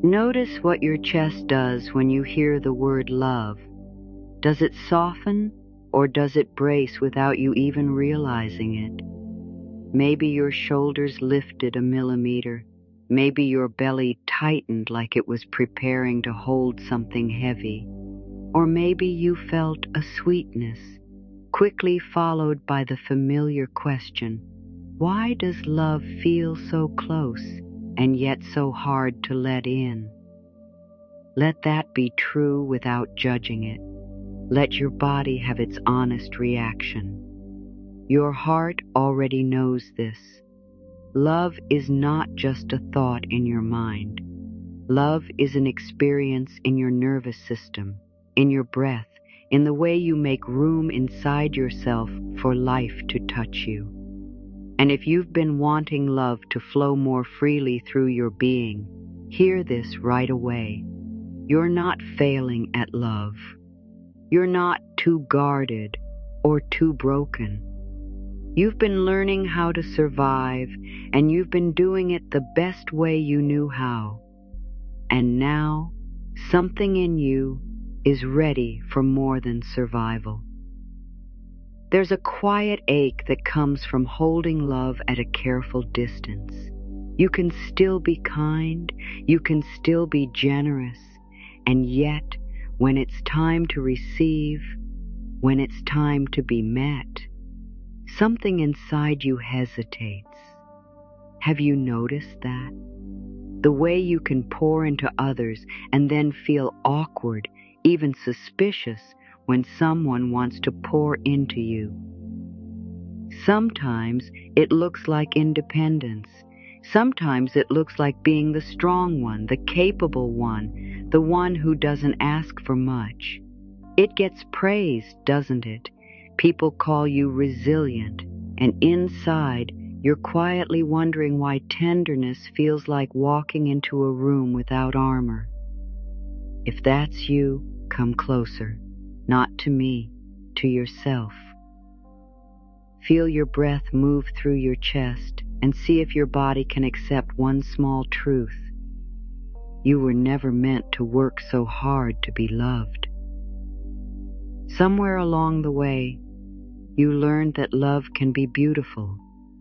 Notice what your chest does when you hear the word love. Does it soften, or does it brace without you even realizing it? Maybe your shoulders lifted a millimeter. Maybe your belly tightened like it was preparing to hold something heavy. Or maybe you felt a sweetness, quickly followed by the familiar question, why does love feel so close and yet so hard to let in? Let that be true without judging it. Let your body have its honest reaction. Your heart already knows this. Love is not just a thought in your mind. Love is an experience in your nervous system, in your breath, in the way you make room inside yourself for life to touch you. And if you've been wanting love to flow more freely through your being, hear this right away. You're not failing at love. You're not too guarded or too broken. You've been learning how to survive, and you've been doing it the best way you knew how. And now, something in you is ready for more than survival. There's a quiet ache that comes from holding love at a careful distance. You can still be kind, you can still be generous, and yet, when it's time to receive, when it's time to be met, something inside you hesitates. Have you noticed that? The way you can pour into others and then feel awkward, even suspicious, when someone wants to pour into you. Sometimes it looks like independence. Sometimes it looks like being the strong one, the capable one, the one who doesn't ask for much. It gets praised, doesn't it? People call you resilient, and inside you're quietly wondering why tenderness feels like walking into a room without armor. If that's you, come closer, not to me, to yourself. Feel your breath move through your chest and see if your body can accept one small truth. You were never meant to work so hard to be loved. Somewhere along the way, you learned that love can be beautiful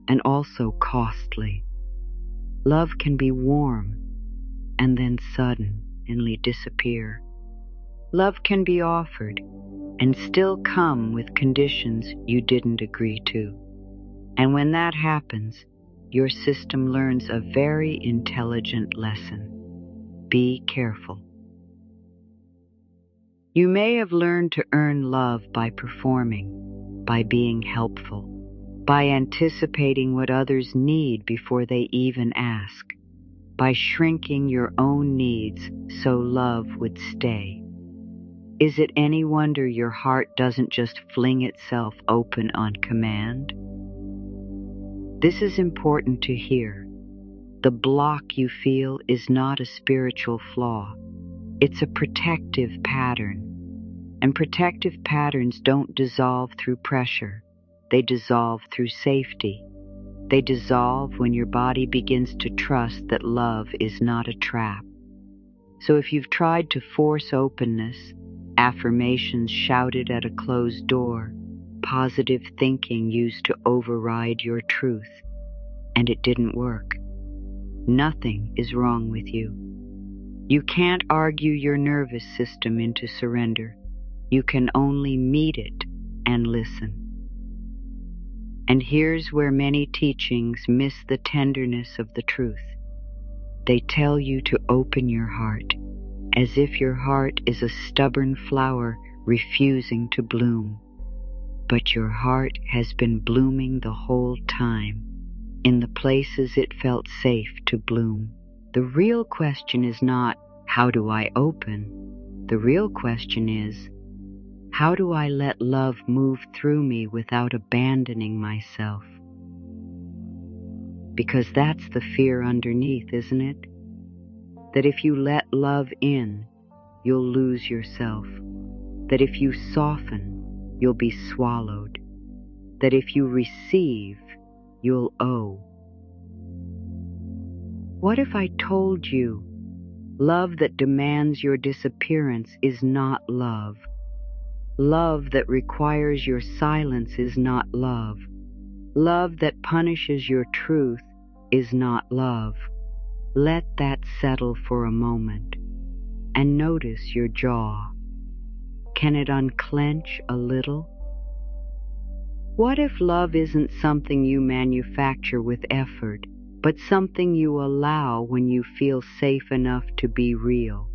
and also costly. Love can be warm and then suddenly disappear. Love can be offered and still come with conditions you didn't agree to. And when that happens, your system learns a very intelligent lesson. Be careful. You may have learned to earn love by performing, by being helpful, by anticipating what others need before they even ask, by shrinking your own needs so love would stay. Is it any wonder your heart doesn't just fling itself open on command? This is important to hear. The block you feel is not a spiritual flaw. It's a protective pattern. And protective patterns don't dissolve through pressure. They dissolve through safety. They dissolve when your body begins to trust that love is not a trap. So if you've tried to force openness, affirmations shouted at a closed door, positive thinking used to override your truth, and it didn't work, nothing is wrong with you. You can't argue your nervous system into surrender. You can only meet it and listen. And here's where many teachings miss the tenderness of the truth. They tell you to open your heart, as if your heart is a stubborn flower refusing to bloom. But your heart has been blooming the whole time, in the places it felt safe to bloom. The real question is not, how do I open? The real question is, how do I let love move through me without abandoning myself? Because that's the fear underneath, isn't it? That if you let love in, you'll lose yourself. That if you soften, you'll be swallowed. That if you receive, you'll owe. What if I told you Love that demands your disappearance is not love. Love that requires your silence is not love. Love that punishes your truth is not love. Let that settle for a moment and notice your jaw. Can it unclench a little? What if love isn't something you manufacture with effort, but something you allow when you feel safe enough to be real?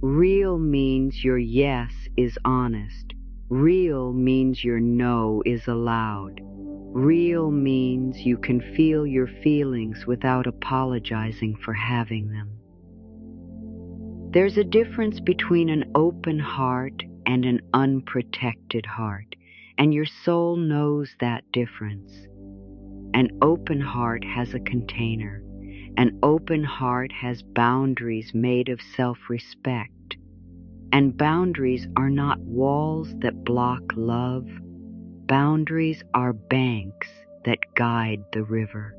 Real means your yes is honest. Real means your no is allowed. Real means you can feel your feelings without apologizing for having them. There's a difference between an open heart and an unprotected heart, and your soul knows that difference. An open heart has a container. An open heart has boundaries made of self-respect. And boundaries are not walls that block love. Boundaries are banks that guide the river.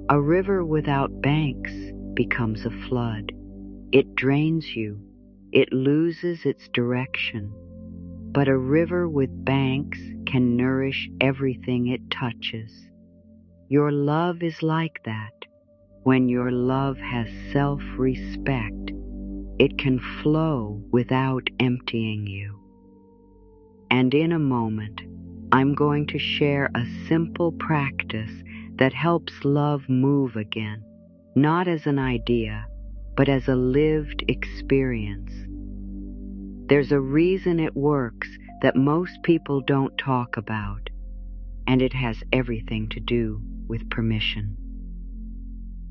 A river without banks becomes a flood. It drains you. It loses its direction. But a river with banks can nourish everything it touches. Your love is like that. When your love has self-respect, it can flow without emptying you. And in a moment, I'm going to share a simple practice that helps love move again, not as an idea, but as a lived experience. There's a reason it works that most people don't talk about, and it has everything to do with permission.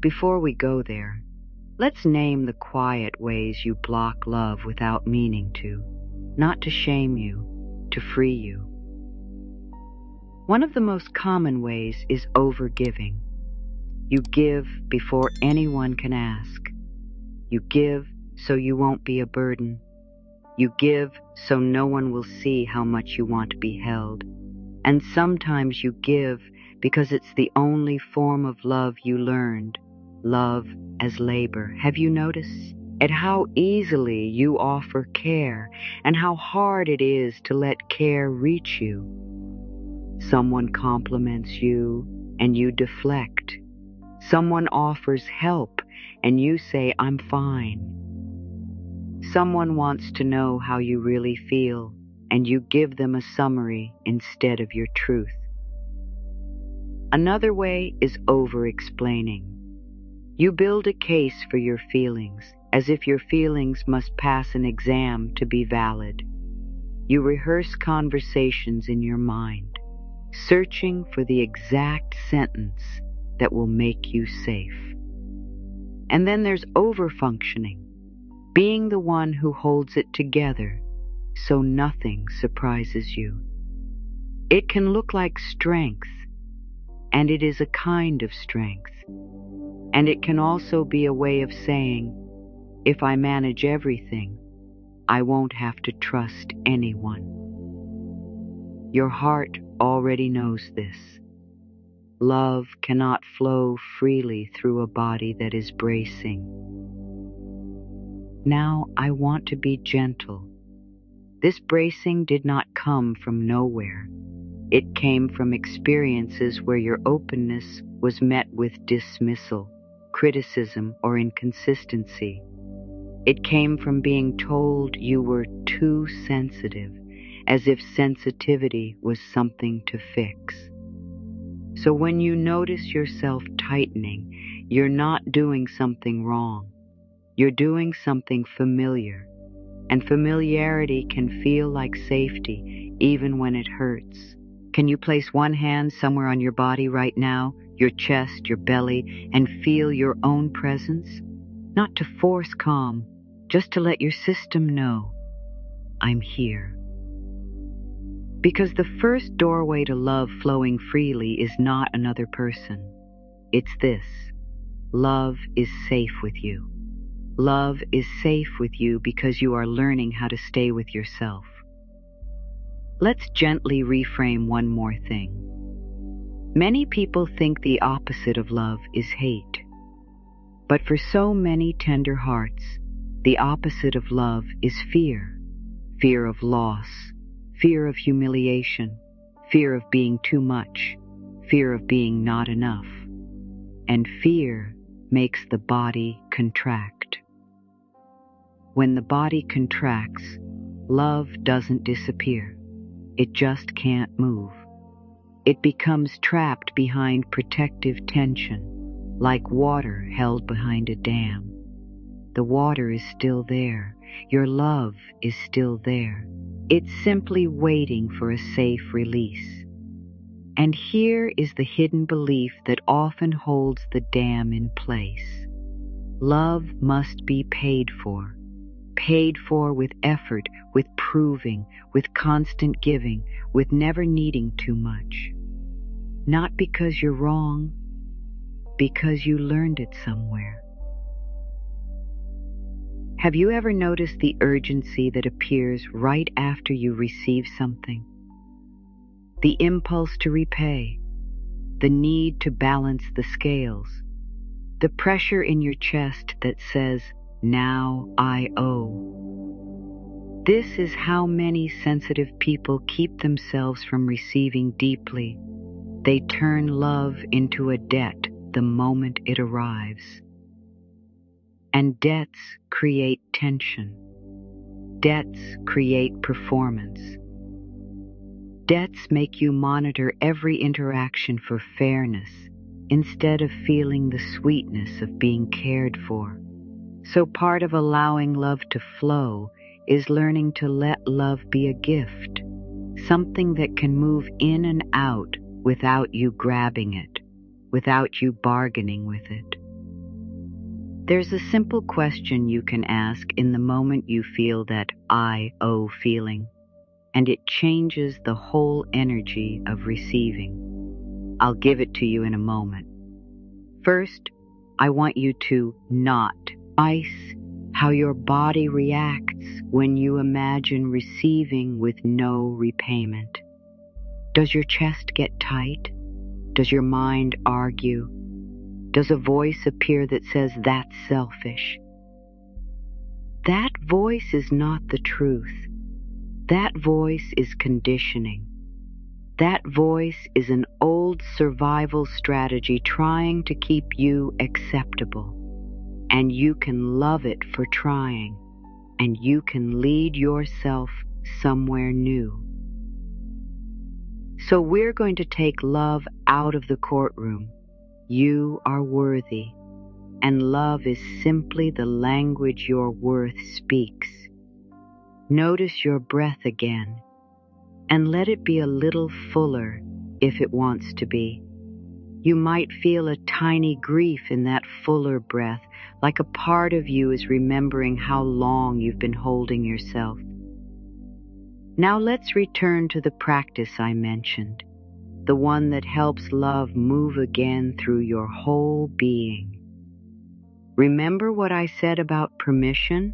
Before we go there, let's name the quiet ways you block love without meaning to, not to shame you, to free you. One of the most common ways is overgiving. You give before anyone can ask. You give so you won't be a burden. You give so no one will see how much you want to be held. And sometimes you give because it's the only form of love you learned. Love as labor. Have you noticed at how easily you offer care and how hard it is to let care reach you? Someone compliments you and you deflect. Someone offers help and you say, "I'm fine." Someone wants to know how you really feel and you give them a summary instead of your truth. Another way is over-explaining. You build a case for your feelings, as if your feelings must pass an exam to be valid. You rehearse conversations in your mind, searching for the exact sentence that will make you safe. And then there's over-functioning, being the one who holds it together so nothing surprises you. It can look like strength, and it is a kind of strength. And it can also be a way of saying, if I manage everything, I won't have to trust anyone. Your heart already knows this. Love cannot flow freely through a body that is bracing. Now I want to be gentle. This bracing did not come from nowhere. It came from experiences where your openness was met with dismissal, criticism, or inconsistency. It came from being told you were too sensitive, as if sensitivity was something to fix. So when you notice yourself tightening, you're not doing something wrong. You're doing something familiar, and familiarity can feel like safety even when it hurts. Can you place one hand somewhere on your body right now, your chest, your belly, and feel your own presence? Not to force calm, just to let your system know, I'm here. Because the first doorway to love flowing freely is not another person. It's this. Love is safe with you. Love is safe with you because you are learning how to stay with yourself. Let's gently reframe one more thing. Many people think the opposite of love is hate. But for so many tender hearts, the opposite of love is fear. Fear of loss, fear of humiliation, fear of being too much, fear of being not enough. And fear makes the body contract. When the body contracts, love doesn't disappear. It just can't move. It becomes trapped behind protective tension, like water held behind a dam. The water is still there. Your love is still there. It's simply waiting for a safe release. And here is the hidden belief that often holds the dam in place. Love must be paid for with effort, with proving, with constant giving, with never needing too much. Not because you're wrong, because you learned it somewhere. Have you ever noticed the urgency that appears right after you receive something? The impulse to repay, the need to balance the scales, the pressure in your chest that says, "Now I owe." This is how many sensitive people keep themselves from receiving deeply. They turn love into a debt the moment it arrives. And debts create tension. Debts create performance. Debts make you monitor every interaction for fairness instead of feeling the sweetness of being cared for. So part of allowing love to flow is learning to let love be a gift, something that can move in and out without you grabbing it, without you bargaining with it. There's a simple question you can ask in the moment you feel that "I owe" feeling, and it changes the whole energy of receiving. I'll give it to you in a moment. First, I want you to ice how your body reacts when you imagine receiving with no repayment. Does your chest get tight? Does your mind argue? Does a voice appear that says, "That's selfish"? That voice is not the truth. That voice is conditioning. That voice is an old survival strategy trying to keep you acceptable. And you can love it for trying, and you can lead yourself somewhere new. So we're going to take love out of the courtroom. You are worthy, and love is simply the language your worth speaks. Notice your breath again, and let it be a little fuller if it wants to be. You might feel a tiny grief in that fuller breath, like a part of you is remembering how long you've been holding yourself. Now let's return to the practice I mentioned, the one that helps love move again through your whole being. Remember what I said about permission?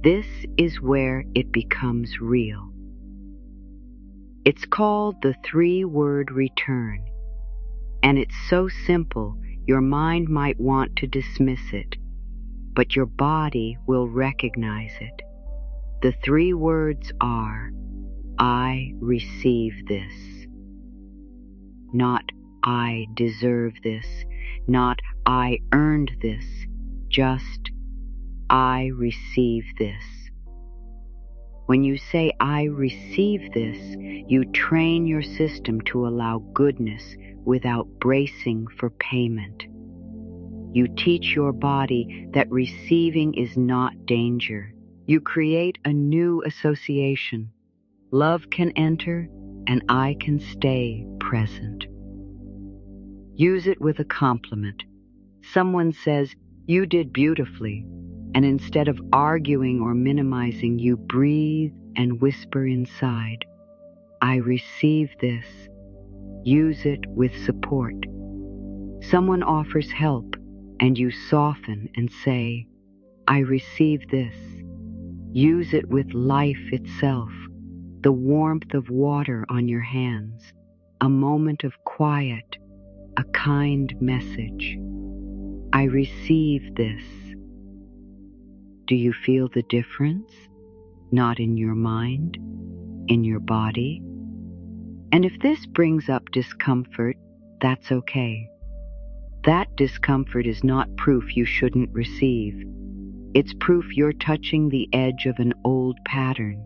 This is where it becomes real. It's called the 3-word return, and it's so simple your mind might want to dismiss it, but your body will recognize it. The 3 words are, "I receive this." Not "I deserve this," not "I earned this," just "I receive this." When you say "I receive this," you train your system to allow goodness without bracing for payment. You teach your body that receiving is not danger. You create a new association. Love can enter, and I can stay present. Use it with a compliment. Someone says, "You did beautifully," and instead of arguing or minimizing, you breathe and whisper inside, "I receive this." Use it with support. Someone offers help, and you soften and say, "I receive this." Use it with life itself, the warmth of water on your hands, a moment of quiet, a kind message. I receive this. Do you feel the difference? Not in your mind, in your body? And if this brings up discomfort, that's okay. That discomfort is not proof you shouldn't receive. It's proof you're touching the edge of an old pattern.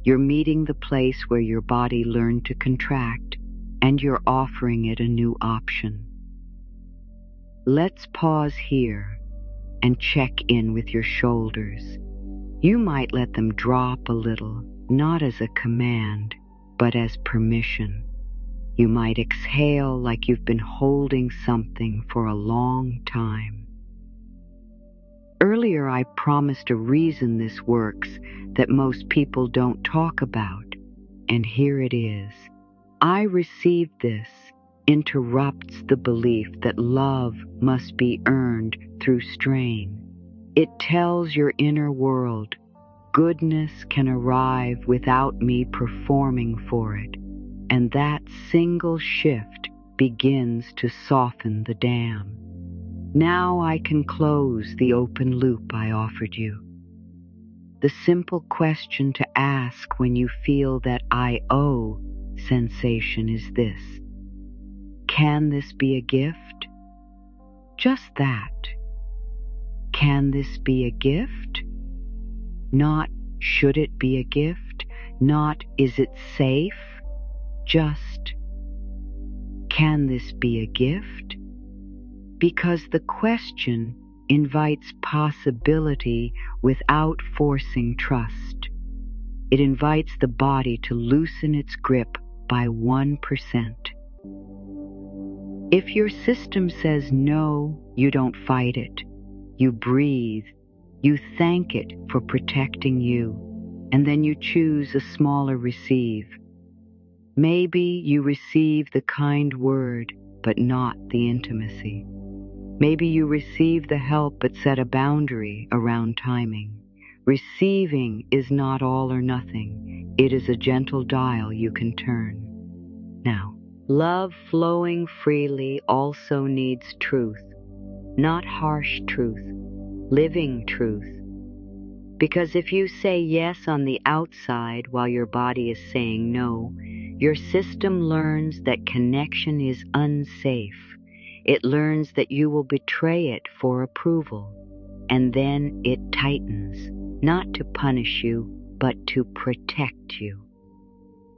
You're meeting the place where your body learned to contract, and you're offering it a new option. Let's pause here and check in with your shoulders. You might let them drop a little, not as a command, but as permission. You might exhale like you've been holding something for a long time. Earlier I promised a reason this works that most people don't talk about, and here it is. I received this interrupts the belief that love must be earned through strain. It tells your inner world, goodness can arrive without me performing for it, and that single shift begins to soften the dam. Now I can close the open loop I offered you. The simple question to ask when you feel that I owe sensation is this: can this be a gift? Just that. Can this be a gift? Not should it be a gift? Not is it safe? Just, can this be a gift? Because the question invites possibility without forcing trust. It invites the body to loosen its grip by 1%. If your system says no, you don't fight it. You breathe. You thank it for protecting you, and then you choose a smaller receive. Maybe you receive the kind word, but not the intimacy. Maybe you receive the help but set a boundary around timing. Receiving is not all or nothing. It is a gentle dial you can turn. Now, love flowing freely also needs truth, not harsh truth, living truth. Because if you say yes on the outside while your body is saying no, your system learns that connection is unsafe. It learns that you will betray it for approval, and then it tightens, not to punish you, but to protect you.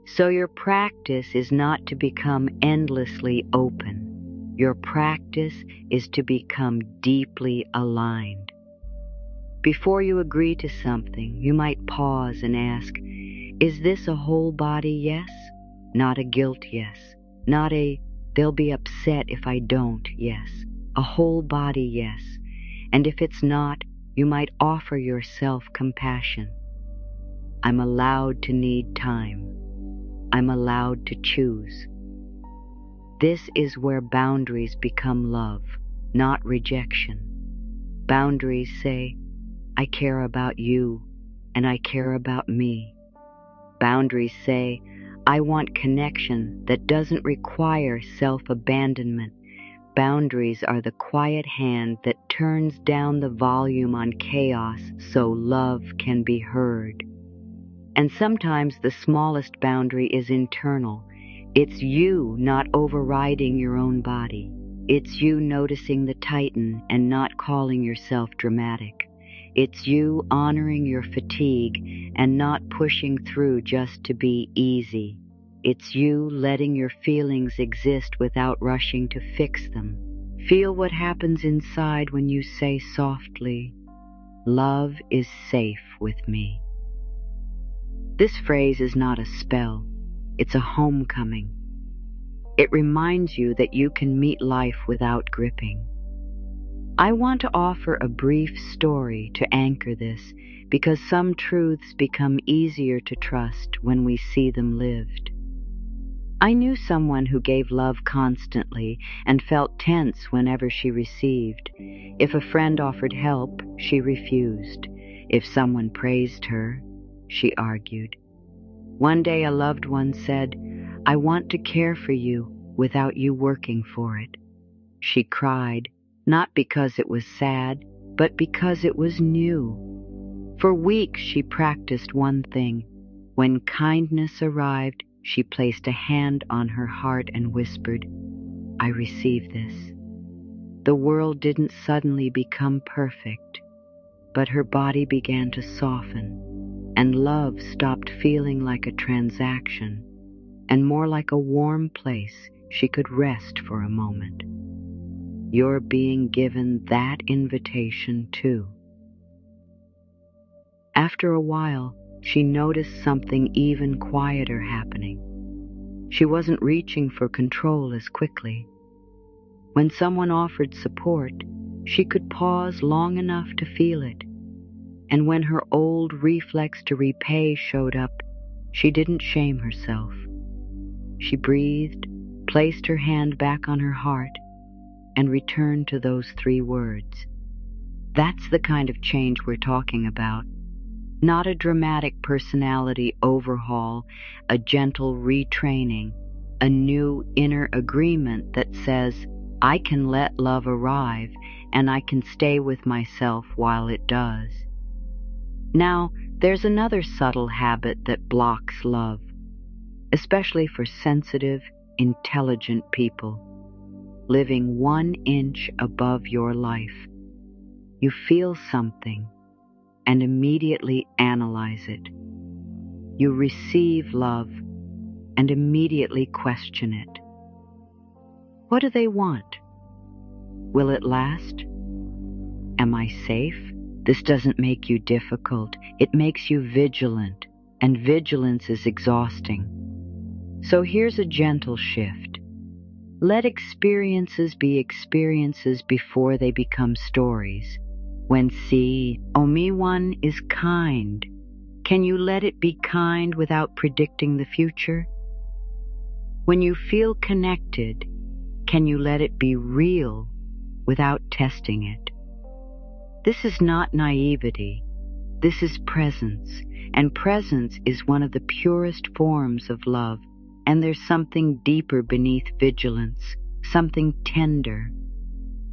So your practice is not to become endlessly open. Your practice is to become deeply aligned. Before you agree to something, you might pause and ask, is this a whole body yes? Not a guilt yes. Not a they'll be upset if I don't yes. A whole body yes. And if it's not, you might offer yourself compassion. I'm allowed to need time. I'm allowed to choose. This is where boundaries become love, not rejection. Boundaries say, I care about you, and I care about me. Boundaries say, I want connection that doesn't require self-abandonment. Boundaries are the quiet hand that turns down the volume on chaos so love can be heard. And sometimes the smallest boundary is internal. It's you not overriding your own body. It's you noticing the tighten and not calling yourself dramatic. It's you honoring your fatigue and not pushing through just to be easy. It's you letting your feelings exist without rushing to fix them. Feel what happens inside when you say softly, love is safe with me. This phrase is not a spell. It's a homecoming. It reminds you that you can meet life without gripping. I want to offer a brief story to anchor this, because some truths become easier to trust when we see them lived. I knew someone who gave love constantly and felt tense whenever she received. If a friend offered help, she refused. If someone praised her, she argued. One day a loved one said, I want to care for you without you working for it. She cried, not because it was sad, but because it was new. For weeks she practiced one thing. When kindness arrived, she placed a hand on her heart and whispered, "I receive this." The world didn't suddenly become perfect, but her body began to soften, and love stopped feeling like a transaction, and more like a warm place she could rest for a moment. You're being given that invitation too. After a while, she noticed something even quieter happening. She wasn't reaching for control as quickly. When someone offered support, she could pause long enough to feel it. And when her old reflex to repay showed up, she didn't shame herself. She breathed, placed her hand back on her heart, and returned to those 3 words. That's the kind of change we're talking about. Not a dramatic personality overhaul, a gentle retraining, a new inner agreement that says, I can let love arrive and I can stay with myself while it does. Now, there's another subtle habit that blocks love, especially for sensitive, intelligent people. Living 1 inch above your life. You feel something and immediately analyze it. You receive love and immediately question it. What do they want? Will it last? Am I safe? This doesn't make you difficult. It makes you vigilant, and vigilance is exhausting. So here's a gentle shift. Let experiences be experiences before they become stories. When si omiwan is kind, can you let it be kind without predicting the future? When you feel connected, can you let it be real without testing it? This is not naivety. This is presence, and presence is one of the purest forms of love, and there's something deeper beneath vigilance, something tender.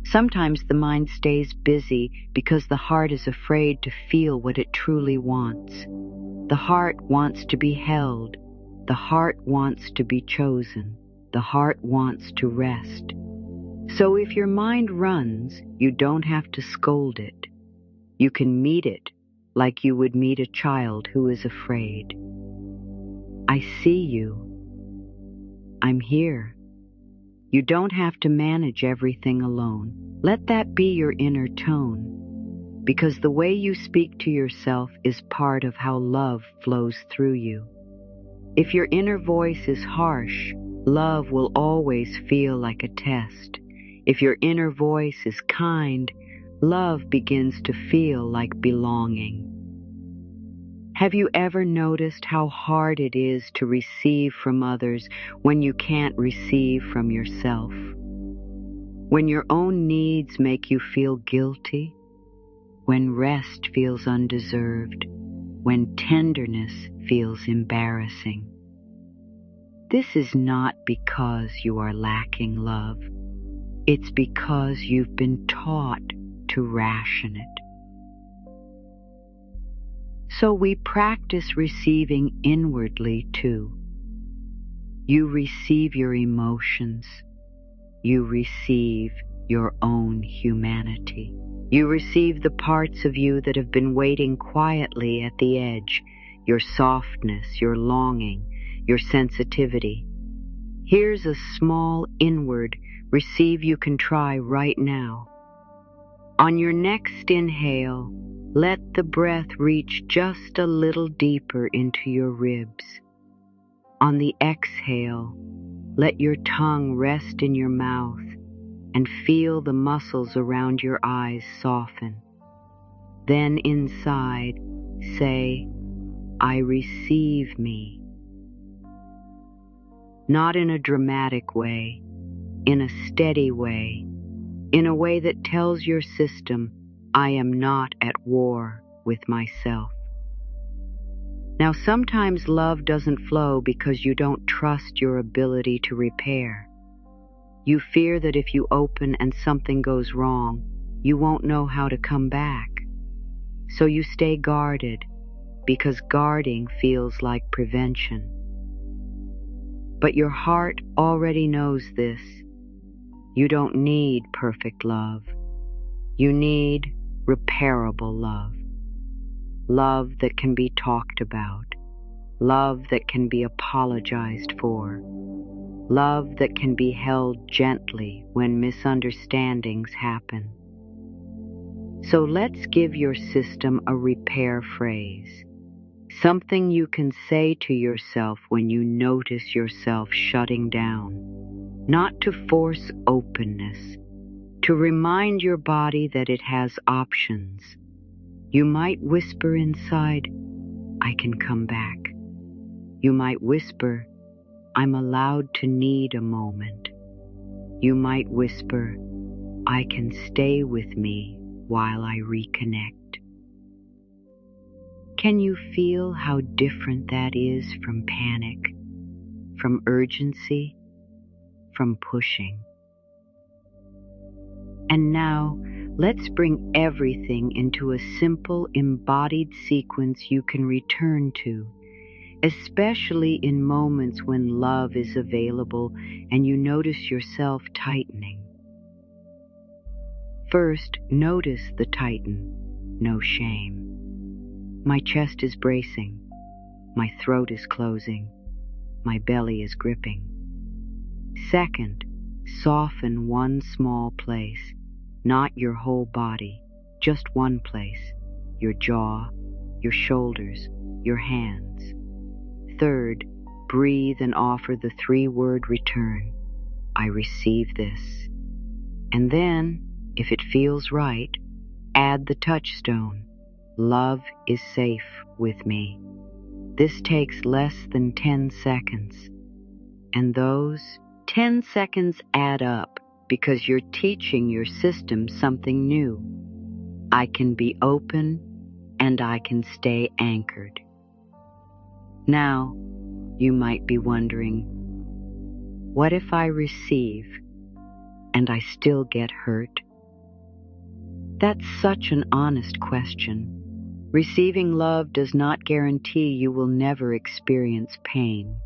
Sometimes the mind stays busy because the heart is afraid to feel what it truly wants. The heart wants to be held. The heart wants to be chosen. The heart wants to rest. So if your mind runs, you don't have to scold it. You can meet it like you would meet a child who is afraid. I see you. I'm here. You don't have to manage everything alone. Let that be your inner tone, because the way you speak to yourself is part of how love flows through you. If your inner voice is harsh, love will always feel like a test. If your inner voice is kind, love begins to feel like belonging. Have you ever noticed how hard it is to receive from others when you can't receive from yourself? When your own needs make you feel guilty? When rest feels undeserved? When tenderness feels embarrassing? This is not because you are lacking love. It's because you've been taught to ration it. So we practice receiving inwardly too. You receive your emotions. You receive your own humanity. You receive the parts of you that have been waiting quietly at the edge, your softness, your longing, your sensitivity. Here's a small inward receive you can try right now. On your next inhale, let the breath reach just a little deeper into your ribs. On the exhale, let your tongue rest in your mouth and feel the muscles around your eyes soften. Then inside, say, I receive me. Not in a dramatic way, in a steady way, in a way that tells your system, I am not at war with myself. Now, sometimes love doesn't flow because you don't trust your ability to repair. You fear that if you open and something goes wrong, you won't know how to come back. So you stay guarded, because guarding feels like prevention. But your heart already knows this. You don't need perfect love. You need repairable love. Love that can be talked about. Love that can be apologized for. Love that can be held gently when misunderstandings happen. So let's give your system a repair phrase. Something you can say to yourself when you notice yourself shutting down. Not to force openness, to remind your body that it has options. You might whisper inside, I can come back. You might whisper, I'm allowed to need a moment. You might whisper, I can stay with me while I reconnect. Can you feel how different that is from panic, from urgency, from pushing? And now, let's bring everything into a simple embodied sequence you can return to, especially in moments when love is available and you notice yourself tightening. First, notice the tighten, no shame. My chest is bracing, my throat is closing, my belly is gripping. Second, soften one small place, not your whole body, just one place, your jaw, your shoulders, your hands. Third, breathe and offer the 3-word return, I receive this. And then, if it feels right, add the touchstone, love is safe with me. This takes less than 10 seconds. And those 10 seconds add up because you're teaching your system something new. I can be open and I can stay anchored. Now, you might be wondering, what if I receive and I still get hurt? That's such an honest question. Receiving love does not guarantee you will never experience pain.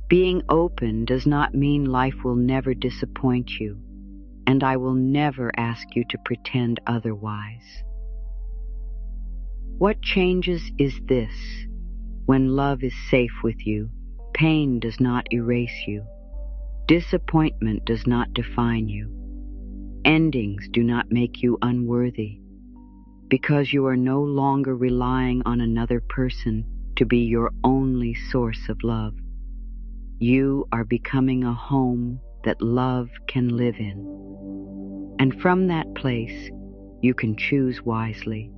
Being open does not mean life will never disappoint you, and I will never ask you to pretend otherwise. What changes is this: when love is safe with you, pain does not erase you. Disappointment does not define you. Endings do not make you unworthy, because you are no longer relying on another person to be your only source of love. You are becoming a home that love can live in. And from that place, you can choose wisely.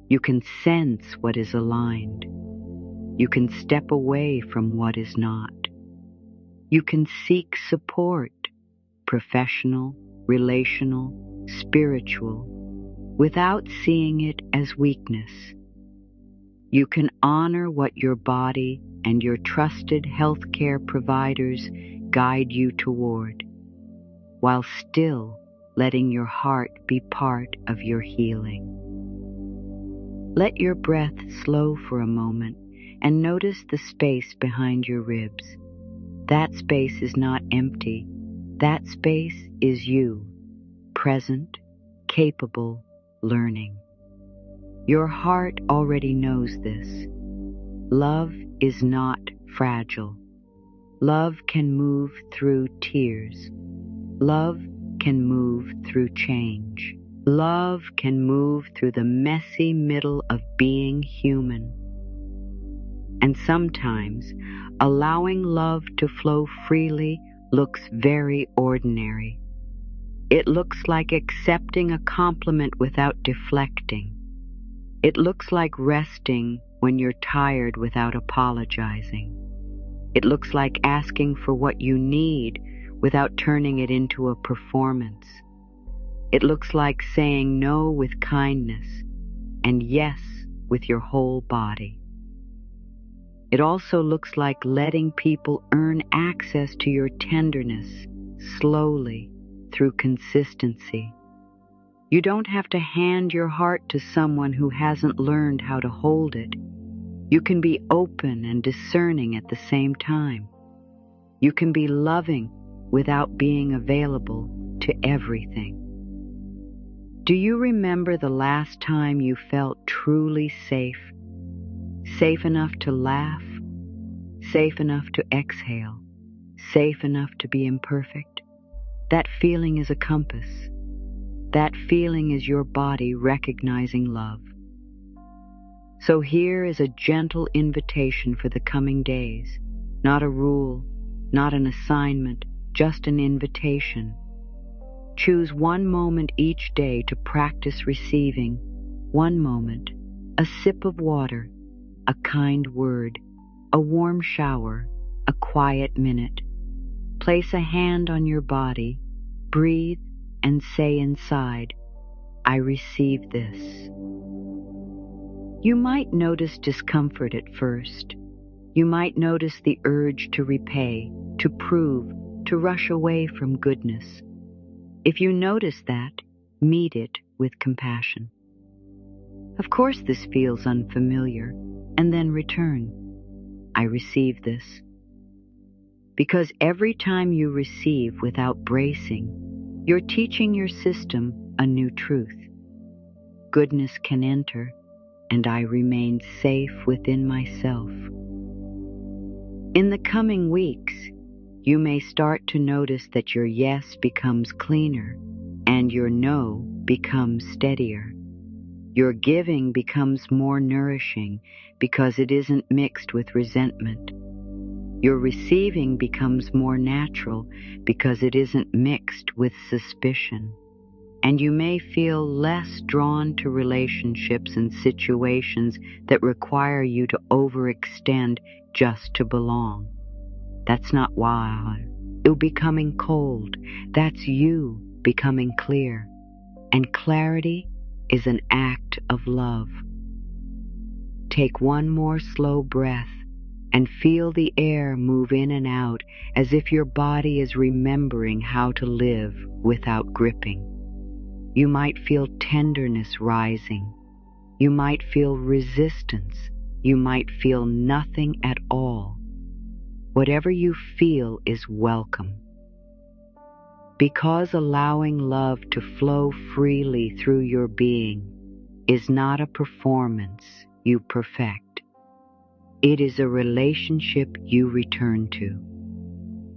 You can sense what is aligned. You can step away from what is not. You can seek support, professional, relational, spiritual, without seeing it as weakness. You can honor what your body and your trusted healthcare providers guide you toward, while still letting your heart be part of your healing. Let your breath slow for a moment and notice the space behind your ribs. That space is not empty. That space is you, present, capable, learning. Your heart already knows this. Love is not fragile. Love can move through tears. Love can move through change. Love can move through the messy middle of being human. And sometimes, allowing love to flow freely looks very ordinary. It looks like accepting a compliment without deflecting. It looks like resting when you're tired without apologizing. It looks like asking for what you need without turning it into a performance. It looks like saying no with kindness and yes with your whole body. It also looks like letting people earn access to your tenderness slowly, through consistency. You don't have to hand your heart to someone who hasn't learned how to hold it. You can be open and discerning at the same time. You can be loving without being available to everything. Do you remember the last time you felt truly safe? Safe enough to laugh, safe enough to exhale, safe enough to be imperfect? That feeling is a compass. That feeling is your body recognizing love. So here is a gentle invitation for the coming days. Not a rule, not an assignment, just an invitation. Choose one moment each day to practice receiving. One moment, a sip of water, a kind word, a warm shower, a quiet minute. Place a hand on your body, breathe, and say inside, I receive this. You might notice discomfort at first. You might notice the urge to repay, to prove, to rush away from goodness. If you notice that, meet it with compassion. Of course this feels unfamiliar, and then return. I receive this. Because every time you receive without bracing, you're teaching your system a new truth. Goodness can enter, and I remain safe within myself. In the coming weeks, you may start to notice that your yes becomes cleaner and your no becomes steadier. Your giving becomes more nourishing because it isn't mixed with resentment. Your receiving becomes more natural because it isn't mixed with suspicion. And you may feel less drawn to relationships and situations that require you to overextend just to belong. That's not why. You're becoming cold. That's you becoming clear. And clarity is an act of love. Take one more slow breath and feel the air move in and out as if your body is remembering how to live without gripping. You might feel tenderness rising. You might feel resistance. You might feel nothing at all. Whatever you feel is welcome. Because allowing love to flow freely through your being is not a performance you perfect. It is a relationship you return to.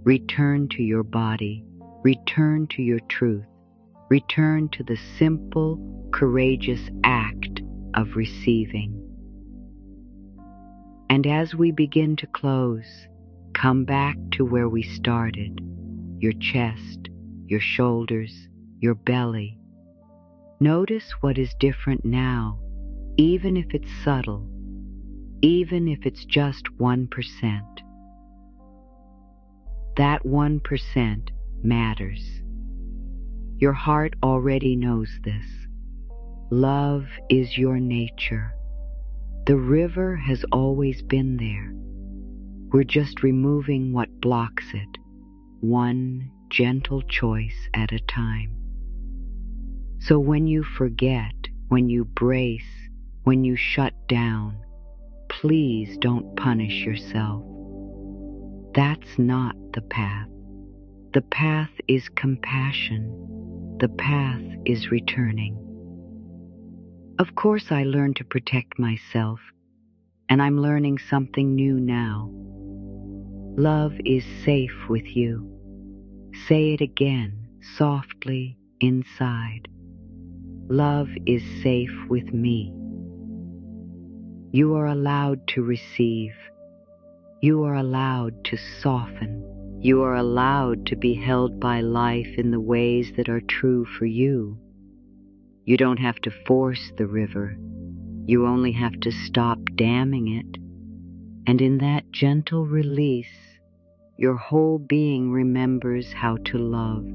Return to your body. Return to your truth. Return to the simple, courageous act of receiving. And as we begin to close, come back to where we started, your chest, your shoulders, your belly. Notice what is different now, even if it's subtle, even if it's just 1%. That 1% matters. Your heart already knows this. Love is your nature. The river has always been there. We're just removing what blocks it, one gentle choice at a time. So when you forget, when you brace, when you shut down, please don't punish yourself. That's not the path. The path is compassion. The path is returning. Of course I learned to protect myself, and I'm learning something new now. Love is safe with you. Say it again, softly, inside. Love is safe with me. You are allowed to receive. You are allowed to soften. You are allowed to be held by life in the ways that are true for you. You don't have to force the river. You only have to stop damming it. And in that gentle release, your whole being remembers how to love.